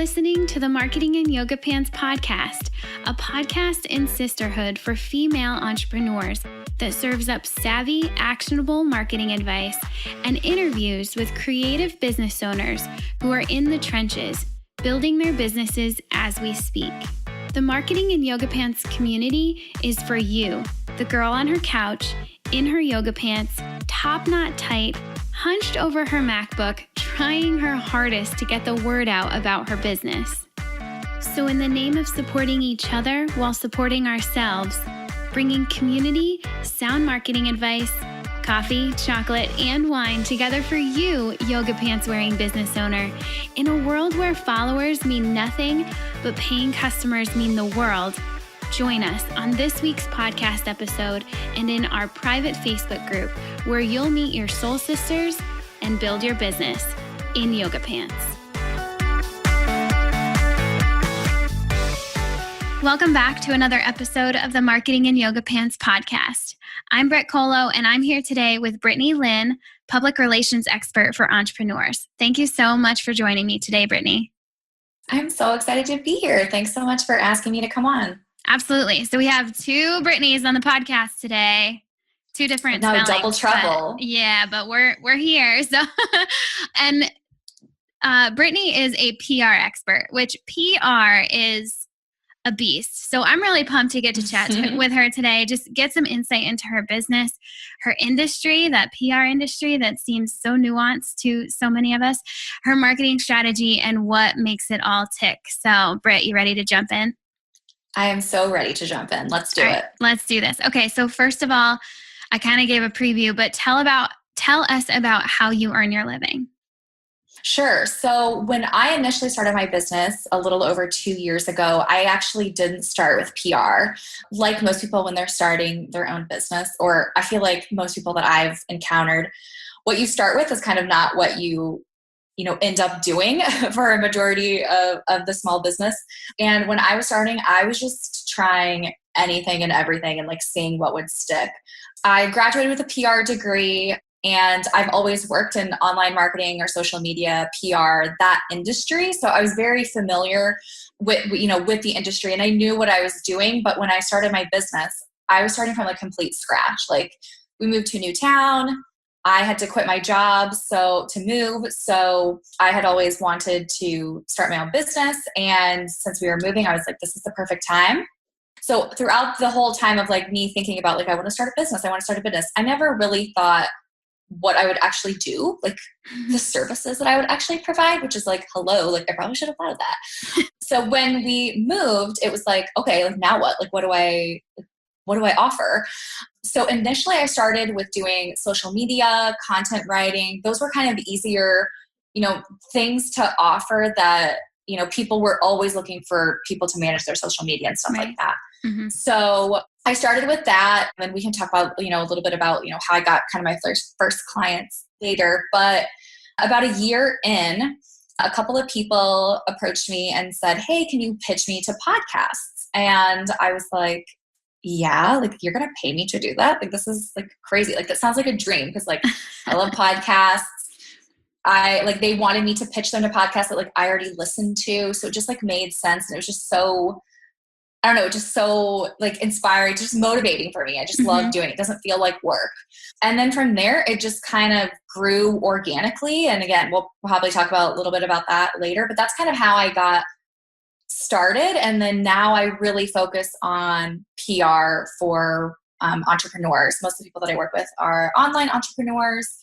listening to the Marketing and Yoga Pants podcast, a podcast in sisterhood for female entrepreneurs that serves up savvy, actionable marketing advice and interviews with creative business owners who are in the trenches, building their businesses as we speak. The Marketing and Yoga Pants community is for you, the girl on her couch, in her yoga pants, top knot tight, hunched over her MacBook, trying her hardest to get the word out about her business. So in the name of supporting each other while supporting ourselves, bringing community, sound marketing advice, coffee, chocolate, and wine together for you, yoga pants wearing business owner, in a world where followers mean nothing, but paying customers mean the world, join us on this week's podcast episode and in our private Facebook group where you'll meet your soul sisters and build your business in yoga pants. Welcome back to another episode of the Marketing and Yoga Pants podcast. I'm Brit Colo, and I'm here today with Brittney Lynn, public relations expert for entrepreneurs. Thank you so much for joining me today, Brittney. I'm so excited to be here. Thanks so much for asking me to come on. Absolutely. So we have two Brittneys on the podcast today. Two different No, spellings, double trouble. But we're here. So, and Brittney is a PR expert, which PR is a beast. So I'm really pumped to get to chat with her today. Just get some insight into her business, her industry, that PR industry that seems so nuanced to so many of us, her marketing strategy, and what makes it all tick. So, Britt, you ready to jump in? I am so ready to jump in. Let's do it. Let's do this. Okay, so first of all, I kind of gave a preview, but tell us about how you earn your living. Sure. So when I initially started my business a little over 2 years ago, I actually didn't start with PR. Like most people when they're starting their own business, or I feel like most people that I've encountered, what you start with is kind of not what you end up doing for a majority of the small business. And when I was starting, I was just trying anything and everything and like seeing what would stick. I graduated with a PR degree, and I've always worked in online marketing or social media, PR, that industry. So I was very familiar with the industry, and I knew what I was doing. But when I started my business, I was starting from like complete scratch. Like we moved to a new town. I had to quit my job to move. So I had always wanted to start my own business. And since we were moving, I was like, this is the perfect time. So throughout the whole time of like me thinking about like, I want to start a business, I never really thought what I would actually do, like the services that I would actually provide, which is like, hello, like I probably should have thought of that. So when we moved, it was like, okay, like now what? Like, what do I offer? So initially I started with doing social media, content writing. Those were kind of easier, things to offer that, people were always looking for people to manage their social media and stuff like that. Mm-hmm. So I started with that, and we can talk about, a little bit about, how I got kind of my first clients later. But about a year in, a couple of people approached me and said, hey, can you pitch me to podcasts? And I was like, yeah, like you're going to pay me to do that? Like, this is like crazy. Like, that sounds like a dream because like I love podcasts. They wanted me to pitch them to podcasts that like I already listened to. So it just like made sense. And it was just so, I don't know, just so like inspiring, just motivating for me. I just love doing it. It doesn't feel like work. And then from there, it just kind of grew organically. And again, we'll probably talk about a little bit about that later, but that's kind of how I got started. And then now I really focus on PR for entrepreneurs. Most of the people that I work with are online entrepreneurs.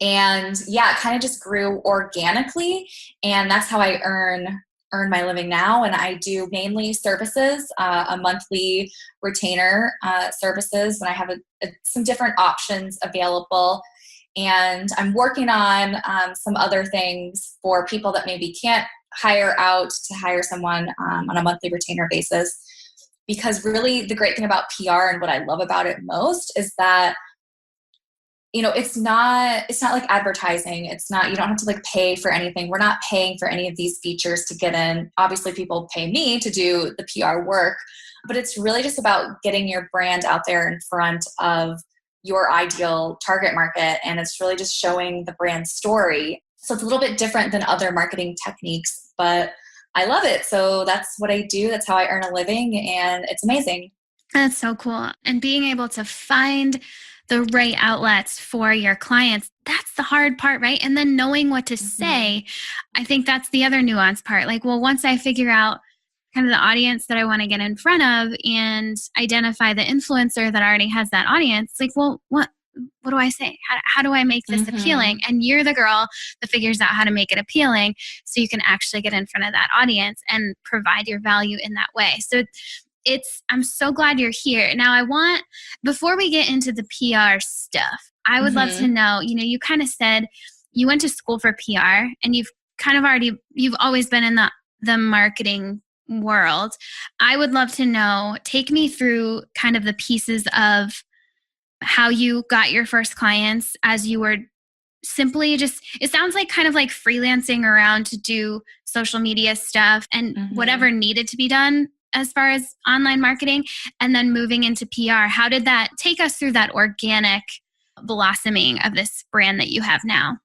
And yeah, it kind of just grew organically. And that's how I earn my living now. And I do mainly services, a monthly retainer services, and I have some different options available. And I'm working on some other things for people that maybe can't hire out to hire someone on a monthly retainer basis. Because really the great thing about PR and what I love about it most is that it's not like advertising. It's not, you don't have to like pay for anything. We're not paying for any of these features to get in. Obviously people pay me to do the PR work, but it's really just about getting your brand out there in front of your ideal target market. And it's really just showing the brand story So it's a little bit different than other marketing techniques, but I love it. So that's what I do. That's how I earn a living, and it's amazing. That's so cool. And being able to find the right outlets for your clients, that's the hard part, right? And then knowing what to say, I think that's the other nuanced part. Like, well, once I figure out kind of the audience that I want to get in front of and identify the influencer that already has that audience, like, well, what do I say? How do I make this appealing? And you're the girl that figures out how to make it appealing so you can actually get in front of that audience and provide your value in that way. So I'm so glad you're here. Now before we get into the PR stuff, I would love to know, you kind of said you went to school for PR and you've always been in the marketing world. I would love to know, take me through kind of the pieces of how you got your first clients as you were simply it sounds like kind of like freelancing around to do social media stuff and whatever needed to be done as far as online marketing, and then moving into PR. How did that take us through that organic blossoming of this brand that you have now?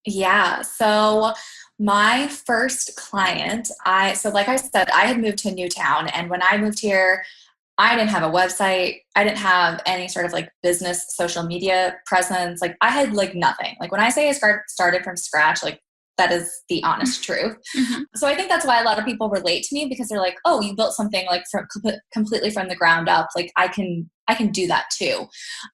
Yeah. So my first client, so like I said, I had moved to a new town, and when I moved here, I didn't have a website. I didn't have any sort of like business social media presence. Like I had like nothing. Like when I say I started from scratch, like that is the honest truth. So I think that's why a lot of people relate to me, because they're like, oh, you built something like completely from the ground up. Like I can do that too.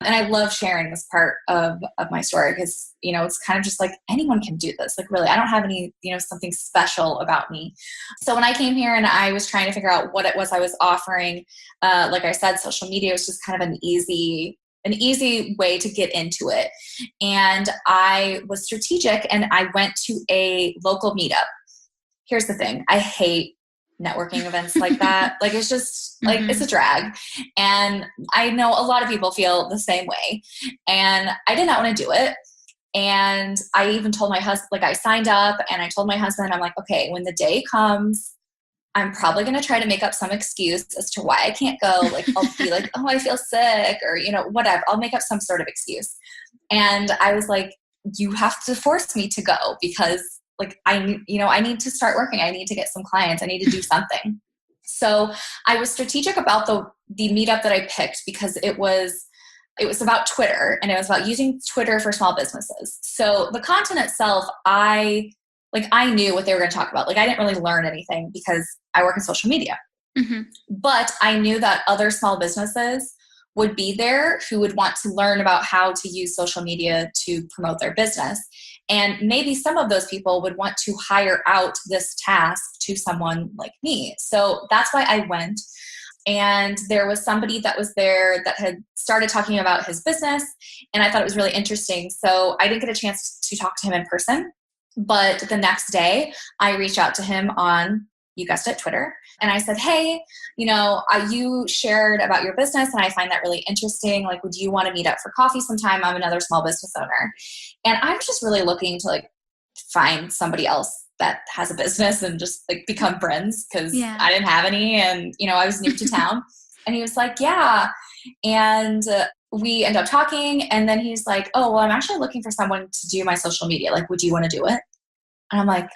And I love sharing this part of my story because, it's kind of just like anyone can do this. Like really, I don't have any, something special about me. So when I came here and I was trying to figure out what it was I was offering, like I said, social media was just kind of an easy way to get into it. And I was strategic and I went to a local meetup. Here's the thing. I hate networking events like that. Like it's just like, it's a drag. And I know a lot of people feel the same way. And I did not want to do it. And I even told my husband, like I signed up and I told my husband, I'm like, okay, when the day comes, I'm probably going to try to make up some excuse as to why I can't go. Like, I'll be like, oh, I feel sick or, whatever. I'll make up some sort of excuse. And I was like, you have to force me to go because like, I need to start working. I need to get some clients. I need to do something. So I was strategic about the meetup that I picked because it was about Twitter, and it was about using Twitter for small businesses. So the content itself, I knew what they were going to talk about. Like I didn't really learn anything because I work in social media. But I knew that other small businesses would be there who would want to learn about how to use social media to promote their business. And maybe some of those people would want to hire out this task to someone like me. So that's why I went. And there was somebody that was there that had started talking about his business, and I thought it was really interesting. So I didn't get a chance to talk to him in person. But the next day, I reached out to him on, you guessed it, Twitter. And I said, hey, you shared about your business and I find that really interesting. Like, would you want to meet up for coffee sometime? I'm another small business owner. And I was just really looking to like find somebody else that has a business and just like become friends because I didn't have any. And, I was new to town. And he was like, yeah. And we end up talking, and then he's like, oh, well, I'm actually looking for someone to do my social media. Like, would you want to do it? And I'm like,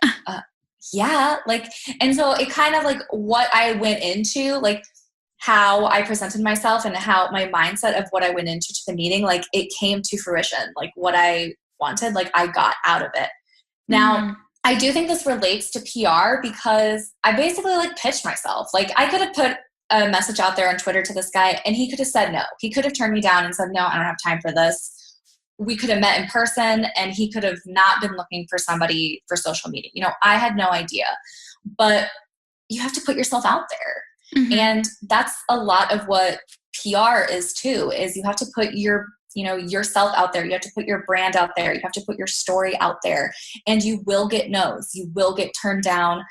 yeah. Like, and so it kind of like what I went into, like how I presented myself and how my mindset of what I went into to the meeting, like it came to fruition. Like what I wanted, like I got out of it. Now, I do think this relates to PR because I basically like pitched myself. Like I could have put a message out there on Twitter to this guy and he could have said no. He could have turned me down and said, no, I don't have time for this. We could have met in person and he could have not been looking for somebody for social media. I had no idea, but you have to put yourself out there. And that's a lot of what PR is too, is you have to put yourself out there. You have to put your brand out there. You have to put your story out there, and you will get no's. You will get turned down.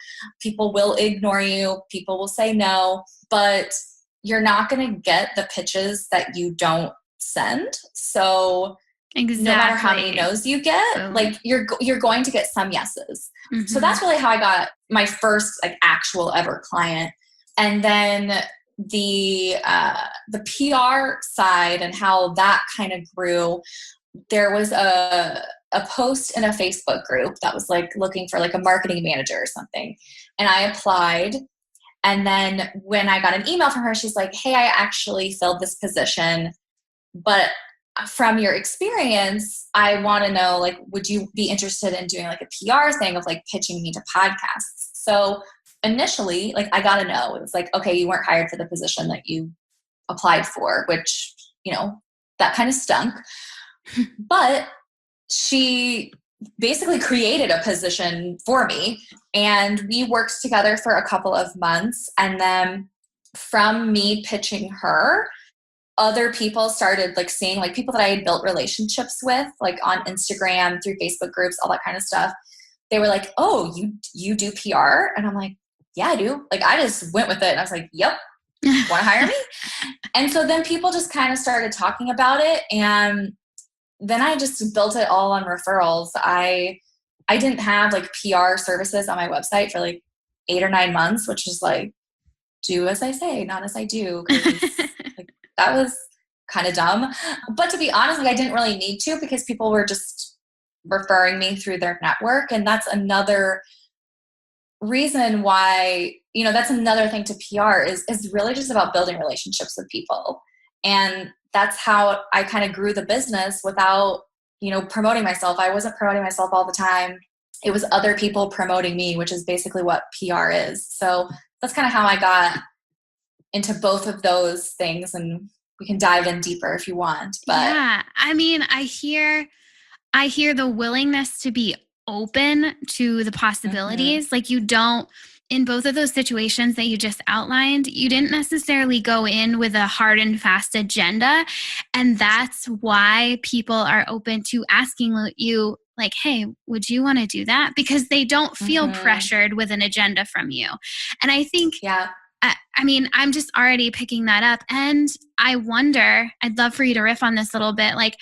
People will ignore you. People will say no, but you're not going to get the pitches that you don't send. So no matter how many no's you get, like you're going to get some yeses. So that's really how I got my first like actual ever client. And then the PR side and how that kind of grew, there was a a post in a Facebook group that was like looking for like a marketing manager or something. And I applied. And then when I got an email from her, she's like, hey, I actually filled this position, but from your experience, I want to know, like, would you be interested in doing like a PR thing of like pitching me to podcasts? So initially, like, I got a no. It was like, okay, you weren't hired for the position that you applied for, which, that kind of stunk. But she basically created a position for me, and we worked together for a couple of months. And then from me pitching her, other people started like seeing, like, people that I had built relationships with, like on Instagram, through Facebook groups, all that kind of stuff. They were like, oh, you do PR? And I'm like, yeah, I do. Like, I just went with it. And I was like, yep, want to hire me? And so then people just kind of started talking about it. And then I just built it all on referrals. I didn't have like PR services on my website for like 8 or 9 months, which is like, do as I say, not as I do. 'Cause like, that was kind of dumb. But to be honest, like, I didn't really need to, because people were just referring me through their network. And that's another reason why, that's another thing to PR is really just about building relationships with people. And that's how I kind of grew the business without, promoting myself. I wasn't promoting myself all the time. It was other people promoting me, which is basically what PR is. So that's kind of how I got into both of those things. And we can dive in deeper if you want. But yeah, I mean, I hear the willingness to be open to the possibilities. Like, you don't, in both of those situations that you just outlined, you didn't necessarily go in with a hard and fast agenda. And that's why people are open to asking you, like, hey, would you want to do that? Because they don't feel pressured with an agenda from you. And I think, I mean, I'm just already picking that up. And I wonder, I'd love for you to riff on this a little bit. Like,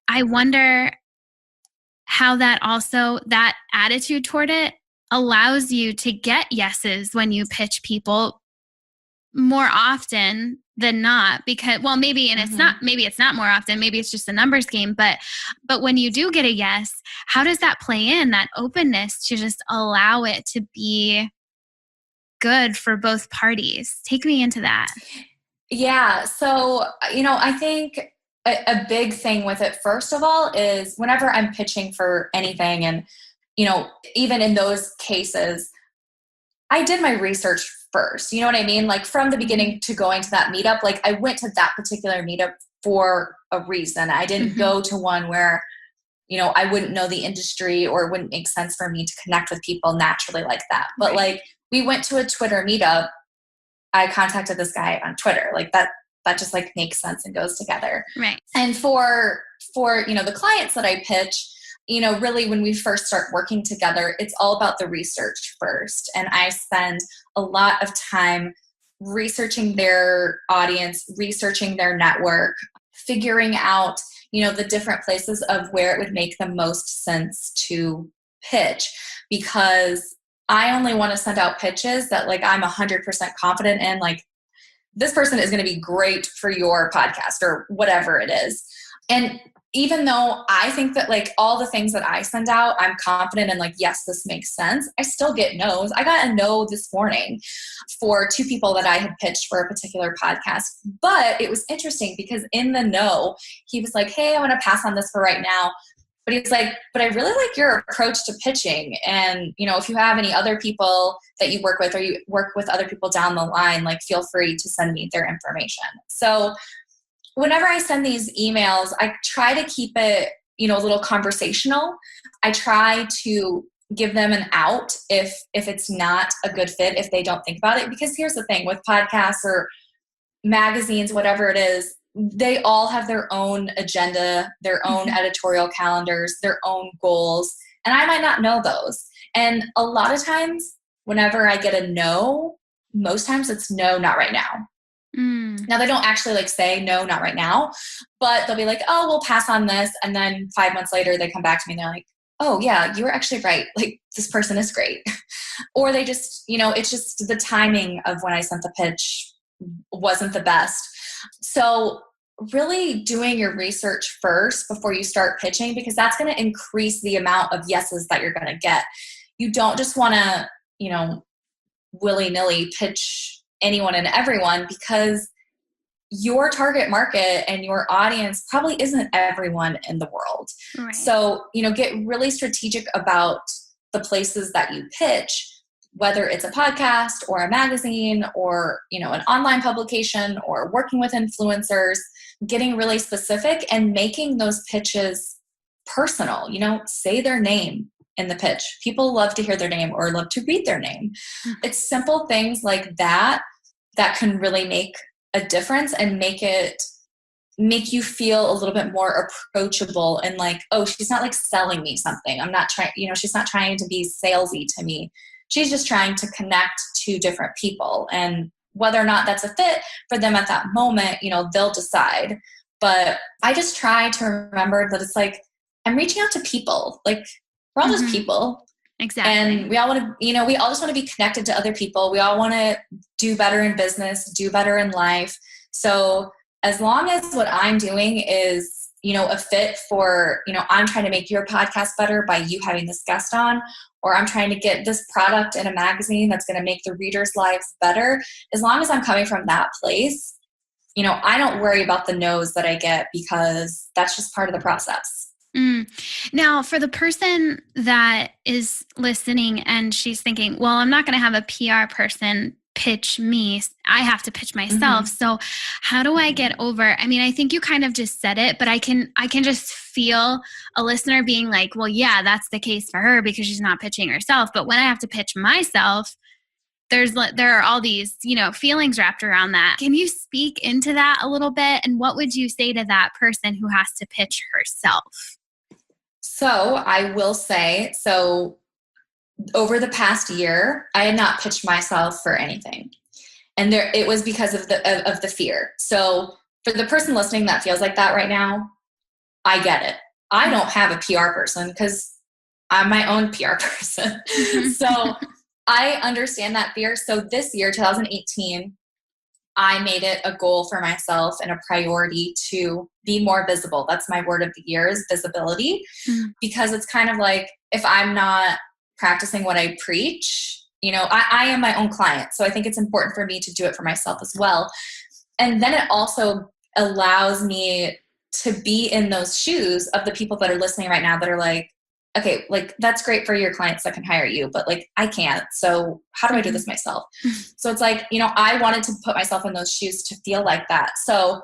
I wonder how that attitude toward it allows you to get yeses when you pitch people more often than not, because, well, maybe, and maybe it's not more often, maybe it's just a numbers game, but when you do get a yes, how does that play in, that openness to just allow it to be good for both parties? Take me into that. Yeah. So, I think a big thing with it, first of all, is whenever I'm pitching for anything, and, even in those cases, I did my research first. You know what I mean? Like, from the beginning to going to that meetup, like, I went to that particular meetup for a reason. I didn't go to one where, I wouldn't know the industry, or it wouldn't make sense for me to connect with people naturally like that. But like, we went to a Twitter meetup. I contacted this guy on Twitter. Like, that just like makes sense and goes together. Right. And for the clients that I pitch, really, when we first start working together, it's all about the research first. And I spend a lot of time researching their audience, researching their network, figuring out, the different places of where it would make the most sense to pitch, because I only want to send out pitches that, like, I'm 100% confident in, like, this person is going to be great for your podcast or whatever it is. And even though I think that, like, all the things that I send out, I'm confident in, like, yes, this makes sense, I still get no's. I got a no this morning for 2 people that I had pitched for a particular podcast. But it was interesting, because in the no, he was like, hey, I want to pass on this for right now. But he's like, but I really like your approach to pitching. And, if you have any other people that you work with, or you work with other people down the line, like, feel free to send me their information. So whenever I send these emails, I try to keep it, a little conversational. I try to give them an out if it's not a good fit, if they don't think about it. Because here's the thing with podcasts or magazines, whatever it is, they all have their own agenda, their own editorial calendars, their own goals. And I might not know those. And a lot of times, whenever I get a no, most times it's no, not right now. Now, they don't actually like say no, not right now, but they'll be like, oh, we'll pass on this. And then 5 months later, they come back to me and they're like, oh yeah, you were actually right. Like, this person is great. Or they just, it's just the timing of when I sent the pitch wasn't the best. So really doing your research first before you start pitching, because that's going to increase the amount of yeses that you're going to get. You don't just want to, willy-nilly pitch anyone and everyone, because your target market and your audience probably isn't everyone in the world. Right. So, get really strategic about the places that you pitch, whether it's a podcast or a magazine or, an online publication or working with influencers, getting really specific and making those pitches personal. Say their name in the pitch. People love to hear their name or love to read their name. It's simple things like that can really make a difference and make you feel a little bit more approachable and like, oh, she's not like selling me something. I'm not trying, she's not trying to be salesy to me. She's just trying to connect to different people, and whether or not that's a fit for them at that moment, they'll decide. But I just try to remember that it's like, I'm reaching out to people. Like, we're all just people. Exactly. And we all want to, we all just want to be connected to other people. We all want to do better in business, do better in life. So as long as what I'm doing is, a fit for, I'm trying to make your podcast better by you having this guest on, or I'm trying to get this product in a magazine that's going to make the readers' lives better. As long as I'm coming from that place, I don't worry about the no's that I get, because that's just part of the process. Now, for the person that is listening and she's thinking, well, I'm not going to have a PR person pitch me. I have to pitch myself. So how do I get over? I mean, I think you kind of just said it, but I can just feel a listener being like, well, yeah, that's the case for her because she's not pitching herself. But when I have to pitch myself, there are all these, feelings wrapped around that. Can you speak into that a little bit? And what would you say to that person who has to pitch herself? So I will say, over the past year, I had not pitched myself for anything. And it was because of the fear. So for the person listening that feels like that right now, I get it. I don't have a PR person because I'm my own PR person. So I understand that fear. So this year, 2018, I made it a goal for myself and a priority to be more visible. That's my word of the year, is visibility. Because it's kind of like, if I'm not practicing what I preach, I am my own client. So I think it's important for me to do it for myself as well. And then it also allows me to be in those shoes of the people that are listening right now that are like, okay, like that's great for your clients that can hire you, but like I can't. So how do I do this myself? So it's like, I wanted to put myself in those shoes to feel like that. So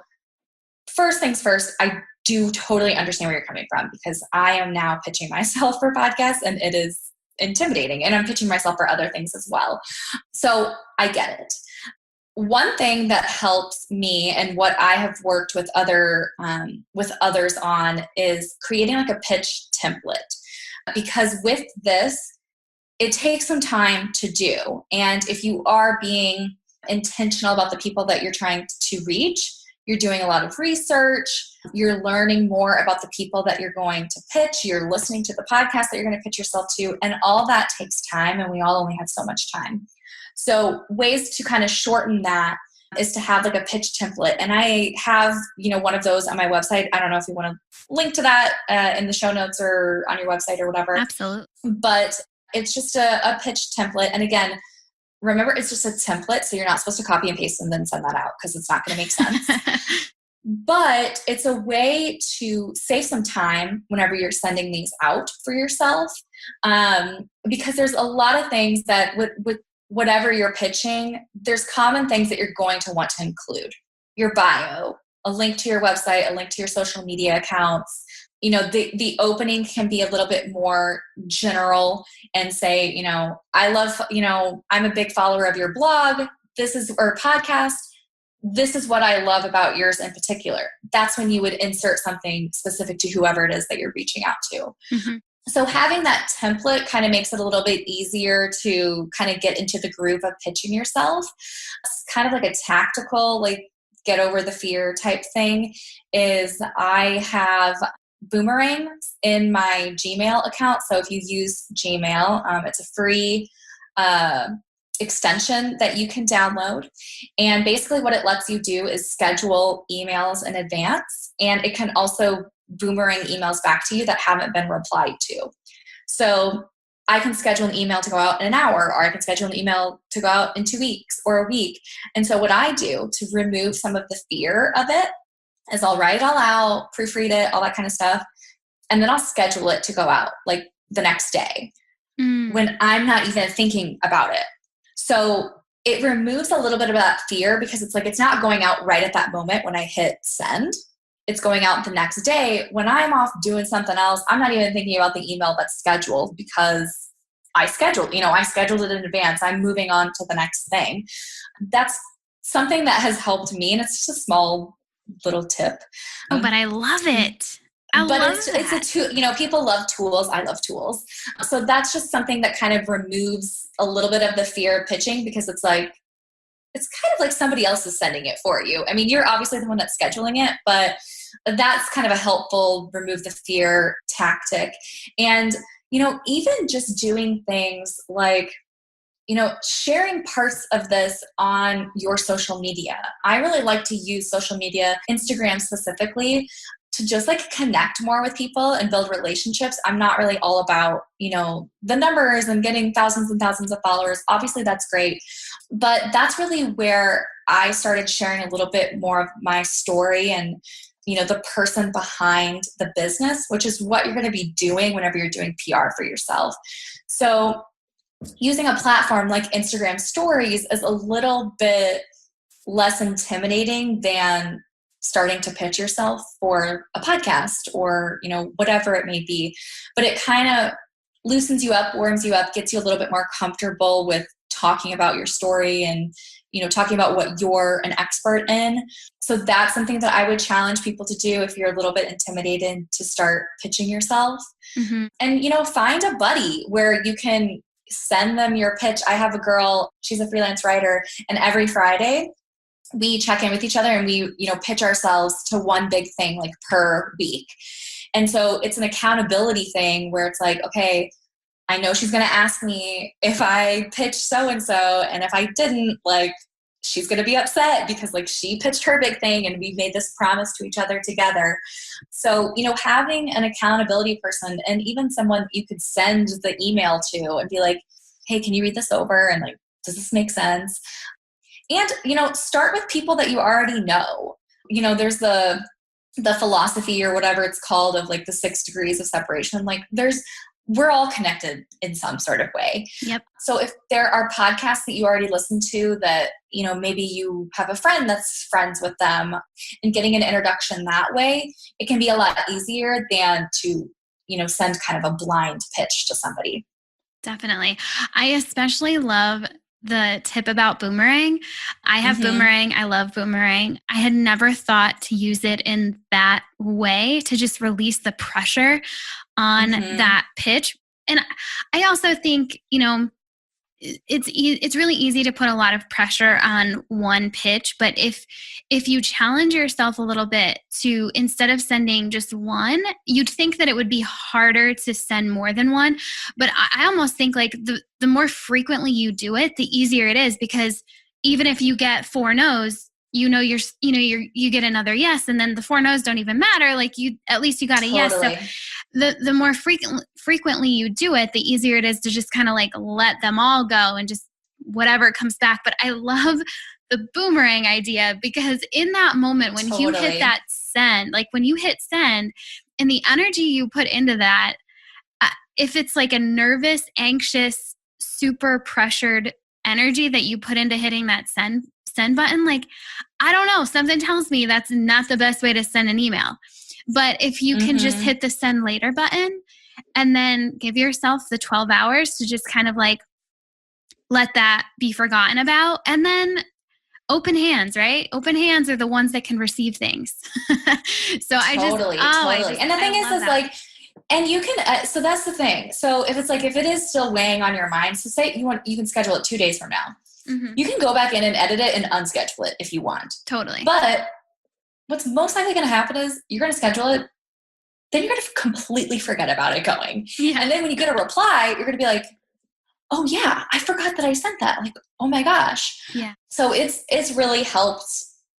first things first, I do totally understand where you're coming from, because I am now pitching myself for podcasts and it is intimidating, and I'm pitching myself for other things as well. So I get it. One thing that helps me and what I have worked with others on is creating like a pitch template. Because with this, it takes some time to do. And if you are being intentional about the people that you're trying to reach, you're doing a lot of research, you're learning more about the people that you're going to pitch, you're listening to the podcast that you're going to pitch yourself to, and all that takes time, and we all only have so much time. So ways to kind of shorten that is to have like a pitch template. And I have, one of those on my website. I don't know if you want to link to that in the show notes or on your website or whatever. Absolutely. But it's just a pitch template. And again, remember, it's just a template. So you're not supposed to copy and paste and then send that out, because it's not going to make sense. But it's a way to save some time whenever you're sending these out for yourself. Because there's a lot of things that with whatever you're pitching, there's common things that you're going to want to include. Your bio, a link to your website, a link to your social media accounts. The opening can be a little bit more general and say, I love, I'm a big follower of your blog, or podcast. This is what I love about yours in particular. That's when you would insert something specific to whoever it is that you're reaching out to. Mm-hmm. So having that template kind of makes it a little bit easier to kind of get into the groove of pitching yourself. It's kind of like a tactical, like get over the fear type thing is I have boomerangs in my Gmail account. So if you use Gmail, it's a free extension that you can download. And basically what it lets you do is schedule emails in advance. And it can also boomerang emails back to you that haven't been replied to. So I can schedule an email to go out in an hour, or I can schedule an email to go out in 2 weeks or a week. And so what I do to remove some of the fear of it is I'll write it all out, proofread it, all that kind of stuff. And then I'll schedule it to go out like the next day when I'm not even thinking about it. So it removes a little bit of that fear, because it's like, it's not going out right at that moment when I hit send. It's going out the next day when I'm off doing something else. I'm not even thinking about the email that's scheduled, because I scheduled it in advance. I'm moving on to the next thing. That's something that has helped me. And it's just a small little tip. Oh, but I love it. It's a tool. People love tools. I love tools. So that's just something that kind of removes a little bit of the fear of pitching, because it's kind of like somebody else is sending it for you. I mean, you're obviously the one that's scheduling it, but that's kind of a helpful remove the fear tactic. And, even just doing things like, sharing parts of this on your social media. I really like to use social media, Instagram specifically, to just like connect more with people and build relationships. I'm not really all about, the numbers and getting thousands and thousands of followers. Obviously that's great, but that's really where I started sharing a little bit more of my story and, the person behind the business, which is what you're going to be doing whenever you're doing PR for yourself. So using a platform like Instagram stories is a little bit less intimidating than starting to pitch yourself for a podcast or, whatever it may be. But it kind of loosens you up, warms you up, gets you a little bit more comfortable with talking about your story and, talking about what you're an expert in. So that's something that I would challenge people to do if you're a little bit intimidated to start pitching yourself. Mm-hmm. And, find a buddy where you can send them your pitch. I have a girl, she's a freelance writer, and every Friday we check in with each other and we, pitch ourselves to one big thing like per week. And so it's an accountability thing where it's like, okay, I know she's going to ask me if I pitched so-and-so. And if I didn't, she's going to be upset because she pitched her big thing and we made this promise to each other together. So, having an accountability person and even someone you could send the email to and be like, hey, can you read this over? And does this make sense? And, start with people that you already know. There's the philosophy or whatever it's called of the 6 degrees of separation. We're all connected in some sort of way. Yep. So if there are podcasts that you already listen to that, maybe you have a friend that's friends with them and getting an introduction that way, it can be a lot easier than to, send kind of a blind pitch to somebody. Definitely. I especially love the tip about Boomerang. I have Boomerang. I love Boomerang. I had never thought to use it in that way to just release the pressure on that pitch. And I also think, it's really easy to put a lot of pressure on one pitch, but if you challenge yourself a little bit to, instead of sending just one, you'd think that it would be harder to send more than one. But I almost think the more frequently you do it, the easier it is, because even if you get 4 no's, you get another yes, and then the 4 no's don't even matter. At least you got a yes. So the more frequently you do it, the easier it is to just kind of let them all go and just whatever comes back. But I love the Boomerang idea, because in that moment when you hit that send, when you hit send and the energy you put into that, if it's a nervous, anxious, super pressured energy that you put into hitting that send button, I don't know, something tells me that's not the best way to send an email. But if you can just hit the send later button and then give yourself the 12 hours to just kind of let that be forgotten about, and then open hands, right? Open hands are the ones that can receive things. So totally. And the thing is and you can, so that's the thing. So if it's if it is still weighing on your mind, so say you can schedule it 2 days from now. You can go back in and edit it and unschedule it if you want. Totally. But what's most likely going to happen is you're going to schedule it, then you're going to completely forget about it going. Yeah. And then when you get a reply, you're going to be like, oh yeah, I forgot that I sent that. Like, oh my gosh. Yeah. So it's really helped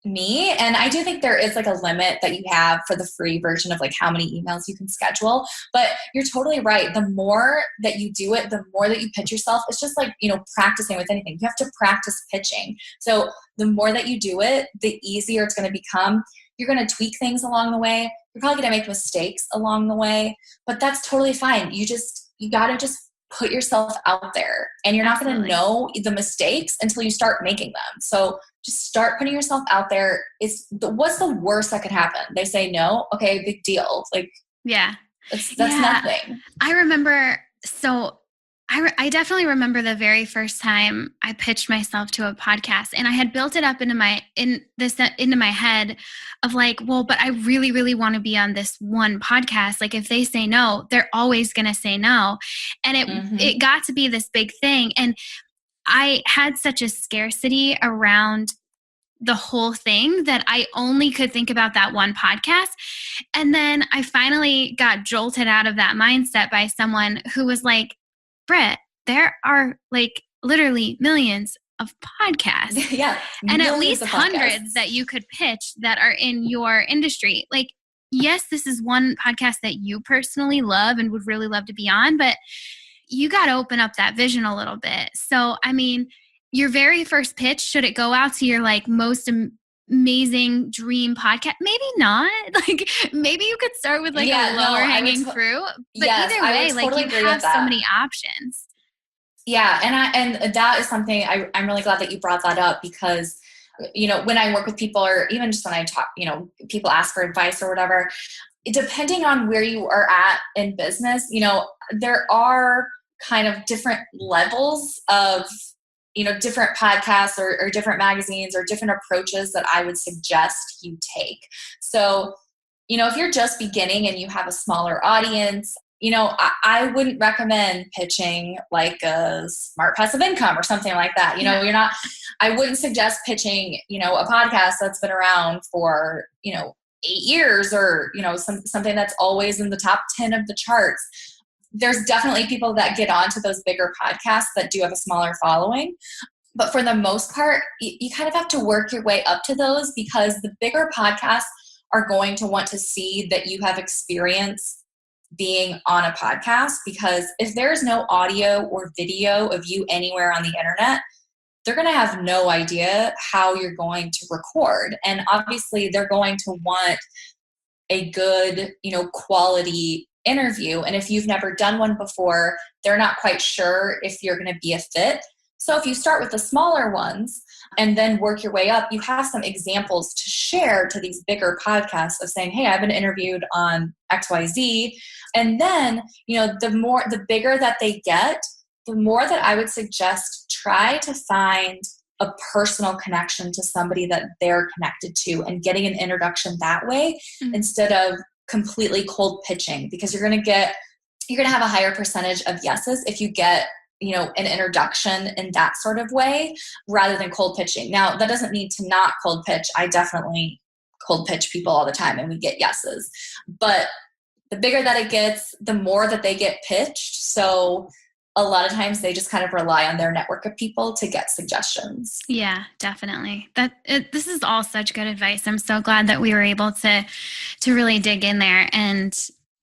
me. And I do think there is like a limit that you have for the free version of like how many emails you can schedule. But you're totally right. The more that you do it, the more that you pitch yourself. It's just like, practicing with anything. You have to practice pitching. So the more that you do it, the easier it's going to become. You're going to tweak things along the way. You're probably going to make mistakes along the way, but that's totally fine. You got to just put yourself out there, and you're not going to know the mistakes until you start making them. So just start putting yourself out there. What's the worst that could happen? They say no. Okay, big deal. Like, yeah, that's nothing. I remember. So I definitely remember the very first time I pitched myself to a podcast, and I had built it up into my head of like, well, but I really, really want to be on this one podcast. Like if they say no, they're always going to say no. And it got to be this big thing. And I had such a scarcity around the whole thing that I only could think about that one podcast. And then I finally got jolted out of that mindset by someone who was like, Brit, there are like literally millions of podcasts. Yeah. And at least hundreds that you could pitch that are in your industry. Like, yes, this is one podcast that you personally love and would really love to be on, but you got to open up that vision a little bit. So, I mean, your very first pitch, should it go out to your like most amazing dream podcast? Maybe not. Like maybe you could start with like a lower hanging fruit. But either way, like you have so many options. Yeah, and that is something I'm really glad that you brought that up, because when I work with people, or even just when I talk, people ask for advice or whatever, depending on where you are at in business, there are kind of different levels of different podcasts or different magazines or different approaches that I would suggest you take. So, if you're just beginning and you have a smaller audience, I wouldn't recommend pitching like a smart passive income or something like that. I wouldn't suggest pitching, a podcast that's been around for, 8 years or, something that's always in the top 10 of the charts. There's definitely people that get onto those bigger podcasts that do have a smaller following. But for the most part, you kind of have to work your way up to those, because the bigger podcasts are going to want to see that you have experience being on a podcast. Because if there's no audio or video of you anywhere on the internet, they're going to have no idea how you're going to record. And obviously they're going to want a good, quality interview. And if you've never done one before, they're not quite sure if you're going to be a fit. So if you start with the smaller ones and then work your way up, you have some examples to share to these bigger podcasts of saying, hey, I've been interviewed on XYZ. And then, the bigger that they get, the more that I would suggest try to find a personal connection to somebody that they're connected to and getting an introduction that way instead of completely cold pitching, because you're going to have a higher percentage of yeses if you get, an introduction in that sort of way rather than cold pitching. Now, that doesn't mean to not cold pitch. I definitely cold pitch people all the time and we get yeses. But the bigger that it gets, the more that they get pitched. So a lot of times they just kind of rely on their network of people to get suggestions. Yeah, definitely. This is all such good advice. I'm so glad that we were able to really dig in there and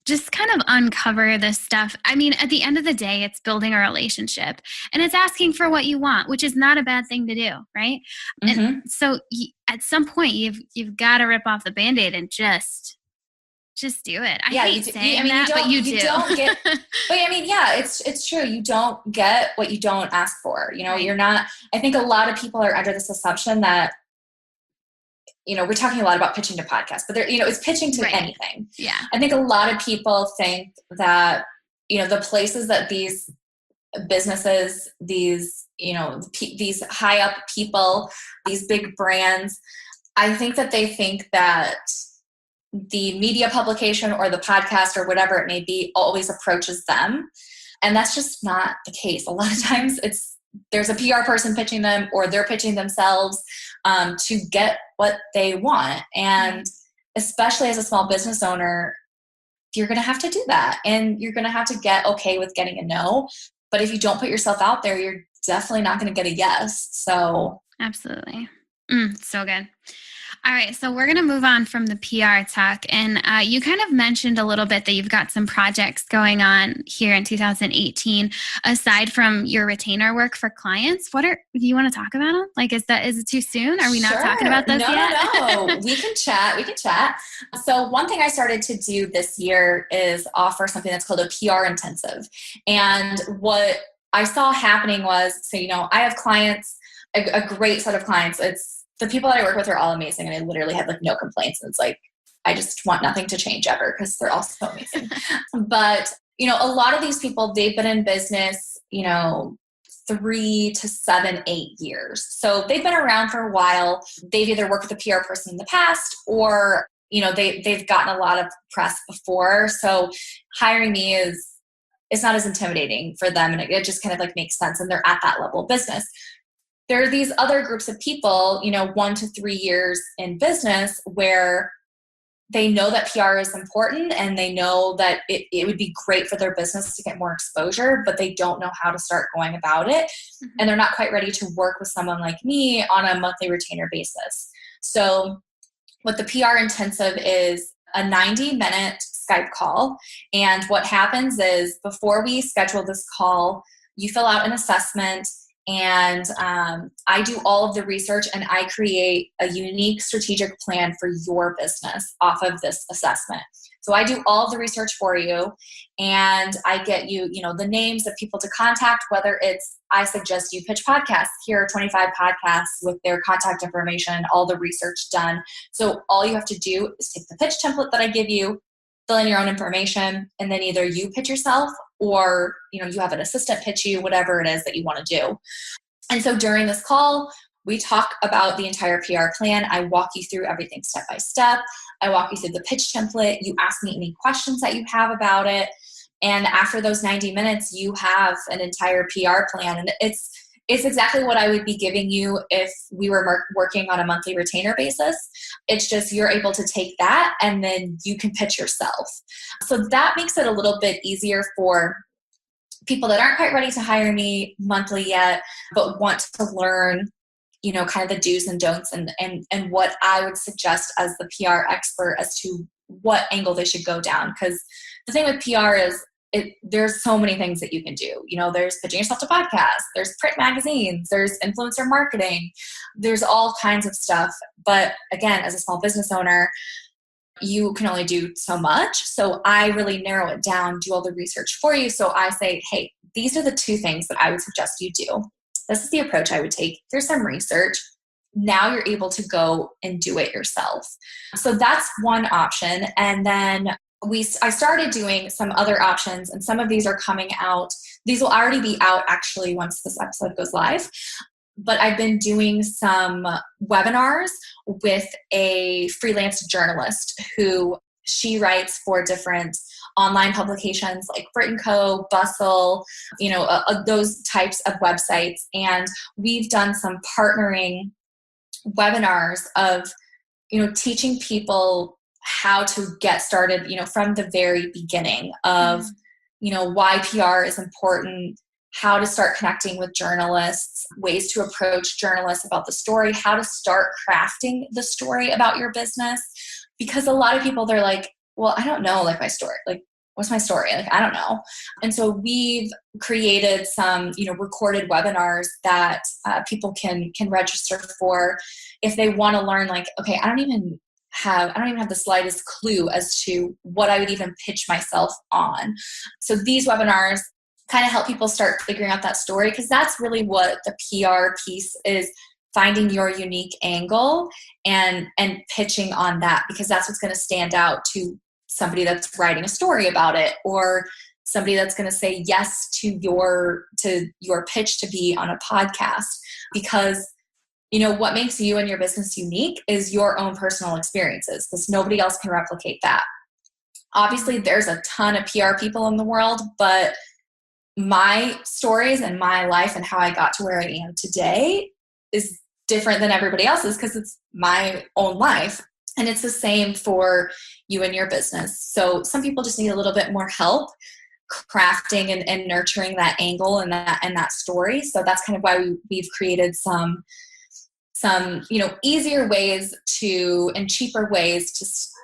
just kind of uncover this stuff. I mean, at the end of the day, it's building a relationship and it's asking for what you want, which is not a bad thing to do, right? Mm-hmm. And so at some point you've got to rip off the Band-Aid and just do it. I hate saying that, but you do. But I mean, yeah, it's true. You don't get what you don't ask for. Right. You're not, I think a lot of people are under this assumption that, we're talking a lot about pitching to podcasts, but it's pitching to anything. Yeah. I think a lot of people think that, the places that these businesses, these, these high up people, these big brands, I think that they think that the media publication or the podcast or whatever it may be always approaches them. And that's just not the case. A lot of times there's a PR person pitching them or they're pitching themselves to get what they want. And especially as a small business owner, you're going to have to do that. And you're going to have to get okay with getting a no. But if you don't put yourself out there, you're definitely not going to get a yes. So absolutely. So good. All right, so we're going to move on from the PR talk. And you kind of mentioned a little bit that you've got some projects going on here in 2018, aside from your retainer work for clients. Do you want to talk about them? Like, is it too soon? Are we not talking about this yet? No. We can chat. So one thing I started to do this year is offer something that's called a PR intensive. And what I saw happening was, so, I have clients, a great set of clients. The people that I work with are all amazing, and I literally had like no complaints. And it's like, I just want nothing to change ever because they're all so amazing. But, a lot of these people, they've been in business, 3 to 7, 8 years. So they've been around for a while. They've either worked with a PR person in the past, or, they've gotten a lot of press before. So hiring me it's not as intimidating for them. And it just kind of like makes sense. And they're at that level of business. There are these other groups of people, 1 to 3 years in business, where they know that PR is important and they know that it would be great for their business to get more exposure, but they don't know how to start going about it. Mm-hmm. And they're not quite ready to work with someone like me on a monthly retainer basis. So what the PR intensive is a 90-minute Skype call. And what happens is, before we schedule this call, you fill out an assessment. And I do all of the research, and I create a unique strategic plan for your business off of this assessment. So I do all of the research for you, and I get you, the names of people to contact, whether it's, I suggest you pitch podcasts. Here are 25 podcasts with their contact information, all the research done. So all you have to do is take the pitch template that I give you, fill in your own information, and then either you pitch yourself, or you have an assistant pitch you, whatever it is that you want to do. And so during this call, we talk about the entire PR plan. I walk you through everything step by step. I walk you through the pitch template. You ask me any questions that you have about it. And after those 90 minutes, you have an entire PR plan. And it's exactly what I would be giving you if we were working on a monthly retainer basis. It's just, you're able to take that and then you can pitch yourself. So that makes it a little bit easier for people that aren't quite ready to hire me monthly yet, but want to learn, kind of the do's and don'ts and what I would suggest as the PR expert as to what angle they should go down. Because the thing with PR is, there's so many things that you can do. There's pitching yourself to podcasts, there's print magazines, there's influencer marketing, there's all kinds of stuff. But again, as a small business owner, you can only do so much. So I really narrow it down, do all the research for you. So I say, hey, these are the 2 things that I would suggest you do. This is the approach I would take. Here's some research. Now you're able to go and do it yourself. So that's one option. And then I started doing some other options, and some of these are coming out. These will already be out actually once this episode goes live. But I've been doing some webinars with a freelance journalist who she writes for different online publications like Brit & Co, Bustle, those types of websites. And we've done some partnering webinars of, teaching people how to get started, from the very beginning of, why PR is important, how to start connecting with journalists, ways to approach journalists about the story, how to start crafting the story about your business. Because a lot of people, they're like, well, I don't know, like, my story, like, what's my story? Like, I don't know. And so we've created some, recorded webinars that people can register for if they want to learn, like, okay, I don't even have the slightest clue as to what I would even pitch myself on. So these webinars kind of help people start figuring out that story, because that's really what the PR piece is, finding your unique angle and pitching on that, because that's what's going to stand out to somebody that's writing a story about it, or somebody that's going to say yes to your pitch to be on a podcast. Because what makes you and your business unique is your own personal experiences, because nobody else can replicate that. Obviously, there's a ton of PR people in the world, but my stories and my life and how I got to where I am today is different than everybody else's, because it's my own life. And it's the same for you and your business. So some people just need a little bit more help crafting and nurturing that angle and that story. So that's kind of why we've created some, easier ways and cheaper ways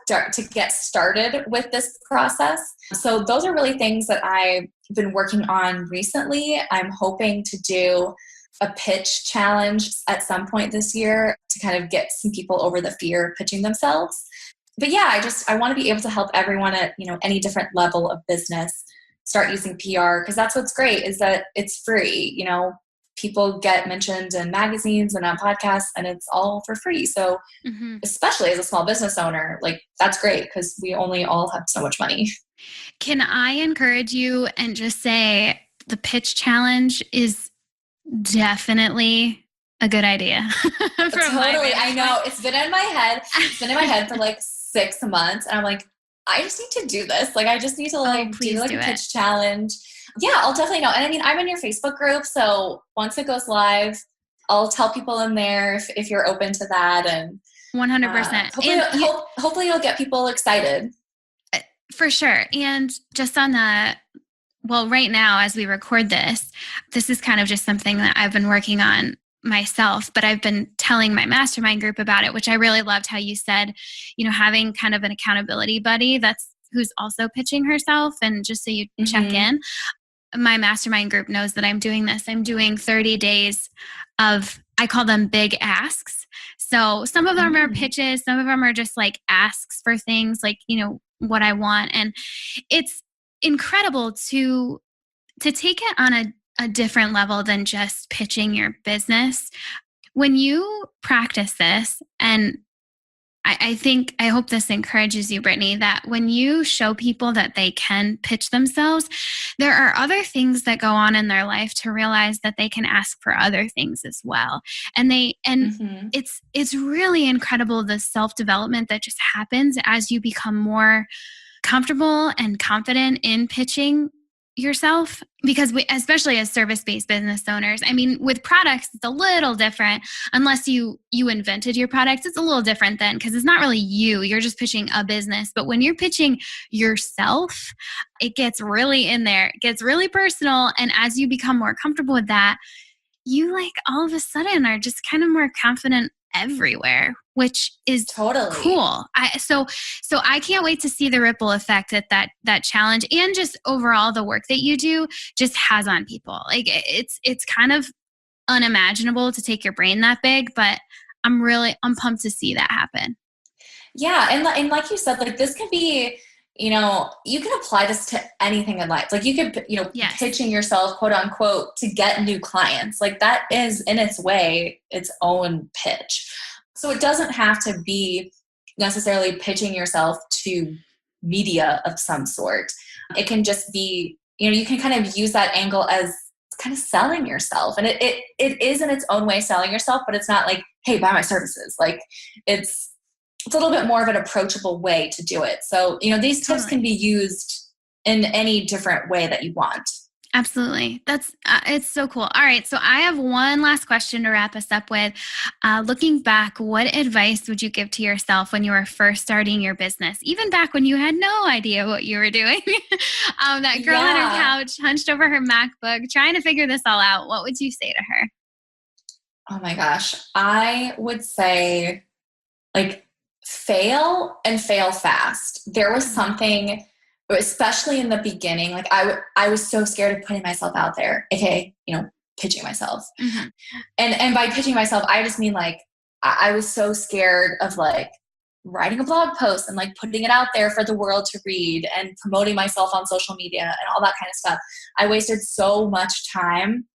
to get started with this process. So those are really things that I've been working on recently. I'm hoping to do a pitch challenge at some point this year to kind of get some people over the fear of pitching themselves. But yeah, I want to be able to help everyone at, any different level of business start using PR, because that's what's great is that it's free. People get mentioned in magazines and on podcasts, and it's all for free. So especially as a small business owner, that's great because we only all have so much money. Can I encourage you and just say the pitch challenge is definitely a good idea? Totally. I know. It's been in my head. It's been in my head for 6 months. And I'm like, I just need to do this. I just need to do a pitch challenge. Yeah, I'll definitely know. And I mean, I'm in your Facebook group. So once it goes live, I'll tell people in there if you're open to that. And 100%. Hopefully it'll get people excited. For sure. And just on the, right now, as we record this is kind of just something that I've been working on myself, but I've been telling my mastermind group about it, which I really loved how you said, having kind of an accountability buddy who's also pitching herself. And just so you check in, my mastermind group knows that I'm doing this. I'm doing 30 days of, I call them big asks. So some of them are pitches, some of them are just asks for things what I want. And it's incredible to take it on a different level than just pitching your business. When you practice this, and I hope this encourages you, Brittney, that when you show people that they can pitch themselves, there are other things that go on in their life to realize that they can ask for other things as well. And it's really incredible, the self-development that just happens as you become more comfortable and confident in pitching yourself, because especially as service-based business owners, I mean, with products, it's a little different. Unless you invented your products, it's a little different then, because it's not really you're just pitching a business. But when you're pitching yourself, it gets really in there, it gets really personal. And as you become more comfortable with that, you all of a sudden are just kind of more confident everywhere, which is totally cool. So I can't wait to see the ripple effect that challenge and just overall the work that you do just has on people. It's kind of unimaginable to take your brain that big, but I'm pumped to see that happen. Yeah. And like you said, this can be, you can apply this to anything in life. You could, yes. pitching yourself, quote unquote, to get new clients. That is in its way, its own pitch. So it doesn't have to be necessarily pitching yourself to media of some sort. It can just be, you can kind of use that angle as kind of selling yourself. And it is in its own way selling yourself, but it's not hey, buy my services. It's a little bit more of an approachable way to do it. So, these tips can be used in any different way that you want. Absolutely. That's it's so cool. All right. So I have one last question to wrap us up with. Looking back, what advice would you give to yourself when you were first starting your business? Even back when you had no idea what you were doing, that girl on her couch, hunched over her MacBook, trying to figure this all out. What would you say to her? Oh my gosh. I would say fail and fail fast. There was something, especially in the beginning, I was so scared of putting myself out there. Okay, pitching myself. And by pitching myself, I just mean I was so scared of writing a blog post and putting it out there for the world to read and promoting myself on social media and all that kind of stuff. I wasted so much time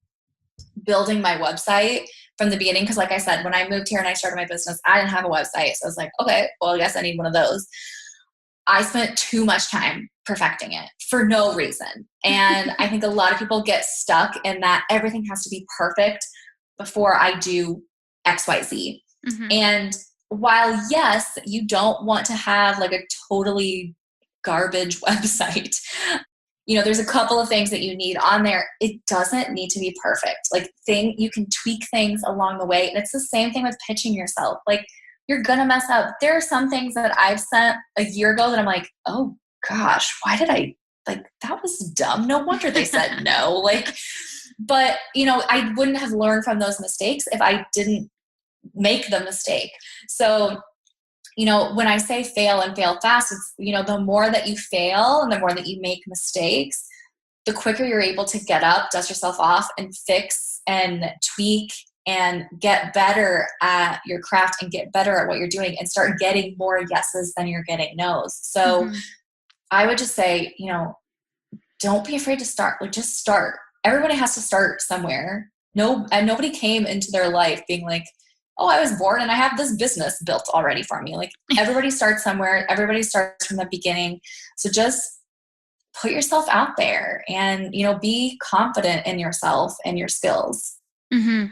building my website from the beginning. Cause like I said, when I moved here and I started my business, I didn't have a website. So I was like, okay, well, I guess I need one of those. I spent too much time perfecting it for no reason. And I think a lot of people get stuck in that everything has to be perfect before I do XYZ. And while yes, you don't want to have a totally garbage website, there's a couple of things that you need on there. It doesn't need to be perfect. You can tweak things along the way. And it's the same thing with pitching yourself. You're going to mess up. There are some things that I've sent a year ago that I'm oh gosh, why did I like, that was dumb. No wonder they said no. Like, but I wouldn't have learned from those mistakes if I didn't make the mistake. So, when I say fail and fail fast, it's, the more that you fail and the more that you make mistakes, the quicker you're able to get up, dust yourself off, and fix and tweak and get better at your craft and get better at what you're doing and start getting more yeses than you're getting nos. So I would just say, don't be afraid to start. Like, just start. Everybody has to start somewhere. Nobody came into their life being like, oh, I was born and I have this business built already for me. Like, everybody starts somewhere. Everybody starts from the beginning. So just put yourself out there and, be confident in yourself and your skills. Mm-hmm.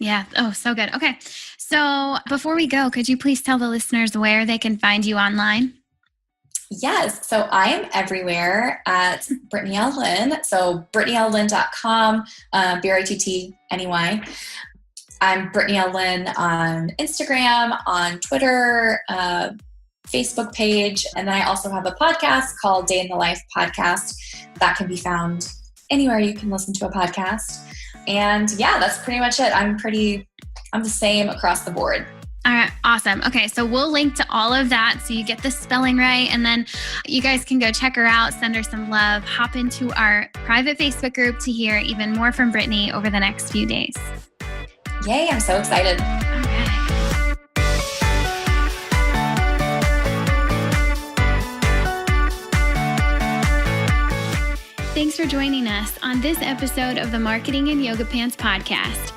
Yeah. Oh, so good. Okay. So before we go, could you please tell the listeners where they can find you online? Yes. So I am everywhere at Brittney L. Lynn. So BrittneyLLynn.com, BRITTNEY. I'm Brittney L. Lynn on Instagram, on Twitter, Facebook page. And then I also have a podcast called Day in the Life Podcast that can be found anywhere you can listen to a podcast. And yeah, that's pretty much it. I'm the same across the board. All right. Awesome. Okay. So we'll link to all of that so you get the spelling right. And then you guys can go check her out, send her some love, hop into our private Facebook group to hear even more from Brittney over the next few days. Yay. I'm so excited. All right. Thanks for joining us on this episode of the Marketing in Yoga Pants podcast.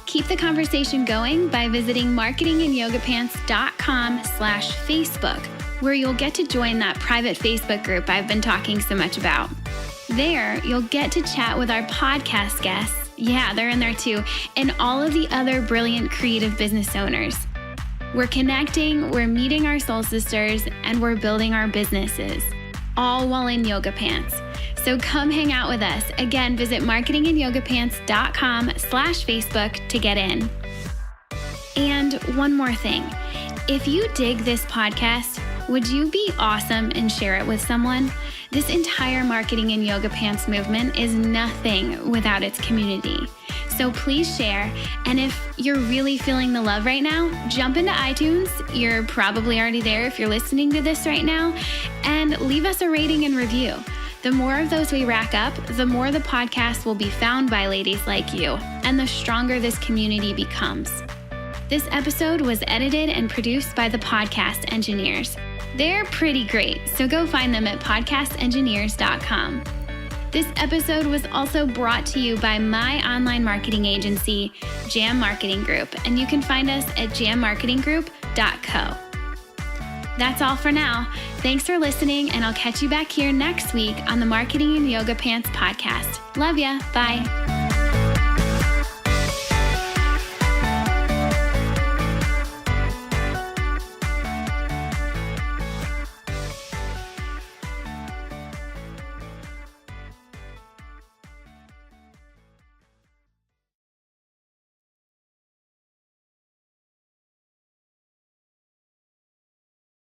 Keep the conversation going by visiting marketingin.yogapants.com/Facebook, where you'll get to join that private Facebook group I've been talking so much about. There, you'll get to chat with our podcast guests. Yeah, they're in there too. And all of the other brilliant creative business owners. We're connecting, we're meeting our soul sisters, and we're building our businesses, all while in yoga pants. So come hang out with us. Again, visit marketinginyogapants.com/Facebook to get in. And one more thing. If you dig this podcast, would you be awesome and share it with someone? This entire Marketing in Yoga Pants movement is nothing without its community. So please share. And if you're really feeling the love right now, jump into iTunes. You're probably already there if you're listening to this right now. And leave us a rating and review. The more of those we rack up, the more the podcast will be found by ladies like you, and the stronger this community becomes. This episode was edited and produced by the Podcast Engineers. They're pretty great, so go find them at podcastengineers.com. This episode was also brought to you by my online marketing agency, Jam Marketing Group, and you can find us at jammarketinggroup.co. That's all for now. Thanks for listening, and I'll catch you back here next week on the Marketing in Yoga Pants podcast. Love ya. Bye.